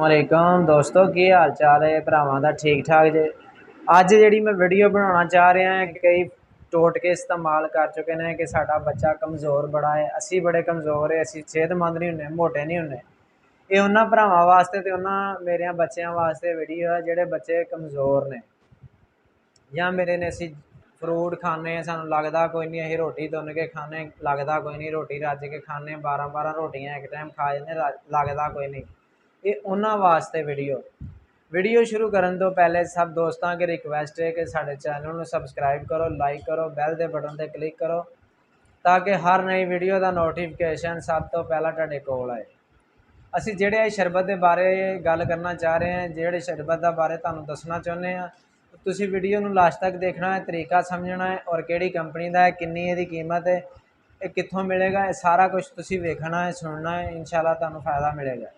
वालेकुम दोस्तों की हाल चाल है भरावां दा ठीक ठाक जे। अज जी मैं वीडियो बनाना चाह रहा है कई टोटके इस्तेमाल कर चुके हैं कि साडा बच्चा कमज़ोर बड़ा है, असी बड़े कमज़ोर है, असी सेहतमंद नहीं होंगे, मोटे नहीं होंगे। ये उन्होंने भरावां वास्ते तो उन्होंने मेरे बच्चों वास्ते वीडियो है जोड़े बच्चे कमज़ोर ने या मेरे ने असी फ्रूट खाने सानू लगता कोई नहीं, अं रोटी तुन के खाने लगता कोई नहीं, रोटी रज के खाने 12-12 रोटियां एक टाइम खा जाते लगता कोई नहीं। ये उन्होंने वास्ते वीडियो शुरू करने तो पहले सब दोस्तों की रिक्वेस्ट है कि साढ़े चैनल में सबसक्राइब करो, लाइक करो, बैल के बटन पर क्लिक करो ताकि हर नई वीडियो का नोटिफिकेशन सब तो पहला तुहाडे कोल आए। असी जिहड़े शरबत के बारे गल करना चाह रहे हैं, जिहड़े शरबत के बारे तुहानूं दसना चाहुंदे हैं, तुसीं वीडियो नूं लास्ट तक देखना है, तरीका समझना है और किहड़ी कंपनी का है, किन्नी इहदी कीमत है, ये कित्थों मिलेगा, ये सारा कुछ तुसीं वेखना है, सुनना है, इंशाअल्लाह तुहानूं फायदा मिलेगा।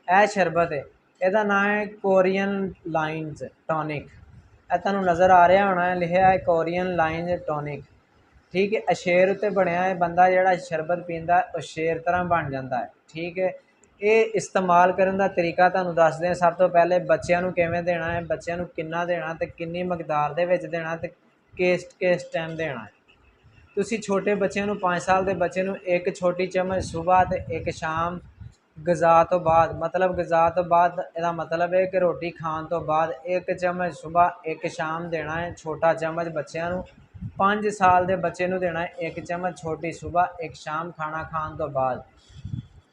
यह शरबत है, यदा नाम है कोरियन लाइन्स टॉनिक। यह तुहानूं नज़र आ रहा होना है, लिखा है कोरियन लाइन्स टॉनिक। ठीक है, शेर उत्ते बनया है, बंदा जिहड़ा शरबत पींदा है वह शेर तरह बन जाता है। ठीक है, ये इस्तेमाल करने का तरीका तुहानूं दसदे हैं। सब तो पहले बच्चों को किवें देना है, बच्चों को किन्ना देना ते किन्नी मकदार दे विच देना ते किस टाइम देना है। तुसीं छोटे बच्चों को 5 साल के बच्चे को एक छोटी चम्मच सुबह तो एक शाम गज़ा तो बाद, मतलब गज़ा तो बाद इहदा मतलब है कि रोटी खाने तो बाद एक चम्मच सुबह एक शाम देना है। छोटा चम्मच बच्चों को 5 साल के बच्चे को देना है एक चम्मच छोटी सुबह एक शाम खाना खाने तो बाद।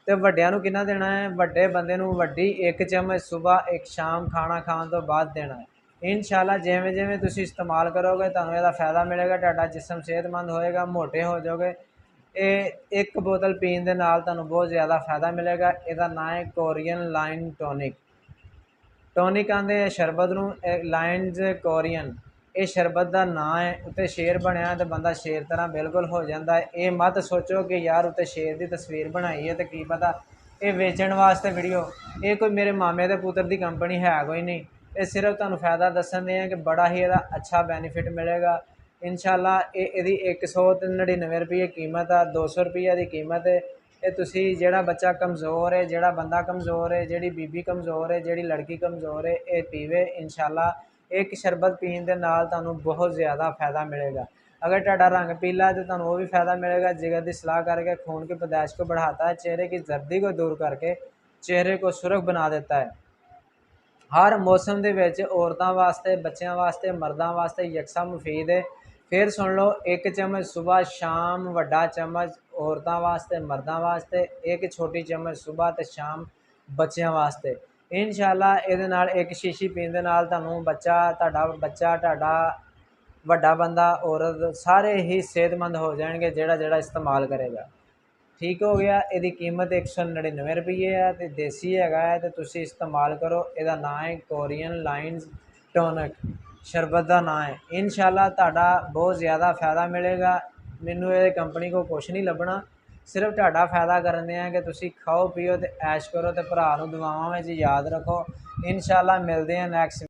तो वड्डियां कितना देना है, वड्डे बंदे नूं वड्डी एक चम्मच सुबह एक शाम खाना खाने तो बाद देना है। इंशाअल्लाह जिवें जिवें तुसीं इस्तेमाल करोगे तुहानूं इहदा फायदा मिलेगा, तुहाडा जिस्म सेहतमंद होएगा, मोटे हो जाओगे। ये एक बोतल पीण दे नाल तुहानूं बहुत ज़्यादा फायदा मिलेगा। इहदा नाम है कोरियन लाइन टॉनिक। टॉनिक आंदे शरबत नूं, लाइन्स कोरियन ये शरबत का नाम है। उत्ते शेर बनया तो बंदा शेर तरह बिल्कुल हो जाता है। ये मत सोचो कि यार उत्ते शेर की तस्वीर बनाई है तो की पता ये वेचण वास्ते वीडियो, ये कोई मेरे मामे के पुत्र की कंपनी है कोई नहीं। ये सिर्फ तुहानूं फायदा दसन दे कि बड़ा ही इहदा अच्छा बेनीफिट मिलेगा। इंशाअल्लाह ये 199 रुपये कीमत है, 200 रुपये की कीमत है। ये तुसी जिहड़ा बच्चा कमज़ोर है, जिहड़ा बंदा कमज़ोर है, जिहड़ी बीबी कमज़ोर है, जिहड़ी लड़की कमज़ोर है, ये पीवे। इंशाअल्लाह एक शरबत पीण दे नाल तुहानूं बहुत ज़्यादा फायदा मिलेगा। अगर तुहाडा रंग पीला है तो तुहानूं वो भी फायदा मिलेगा। जिगर की सलाह करके खून की पैदाइश को बढ़ाता है, चेहरे की जर्दी को दूर करके चेहरे को सुर्ख बना देता है। हर मौसम के विच औरतों वास्ते, बच्चों वास्ते, मर्दों वास्ते यकसा मुफीद है। फिर सुन लो, एक चम्मच सुबह शाम, वड्डा चम्मच औरतों वास्ते, मर्दों वास्ते, एक छोटी चम्मच सुबह तो शाम बच्चों वास्ते। इंशाअल्लाह इहदे नाल एक शीशी पीण दे नाल तुहानूं बच्चा तुहाडा वड्डा बंदा औरत सारे ही सेहतमंद हो जाएंगे जिहड़ा जिहड़ा इस्तेमाल करेगा। ठीक हो गया। इहदी कीमत 199 रुपये है तो देसी है तो तुसीं इस्तेमाल करो। इहदा नाम है कोरियन लाइन्स टॉनिक, शरबत का नाम है। इंशाअल्लाह तुहाडा बहुत ज़्यादा फायदा मिलेगा। मैनू ये कंपनी को कुछ नहीं लभना, सिर्फ तुहाडा फायदा करन दे कि तुसीं खाओ पियो तो ऐश करो तो भरा नूं दुआवां में याद रखो। इंशाअल्लाह मिलते हैं नैक्सट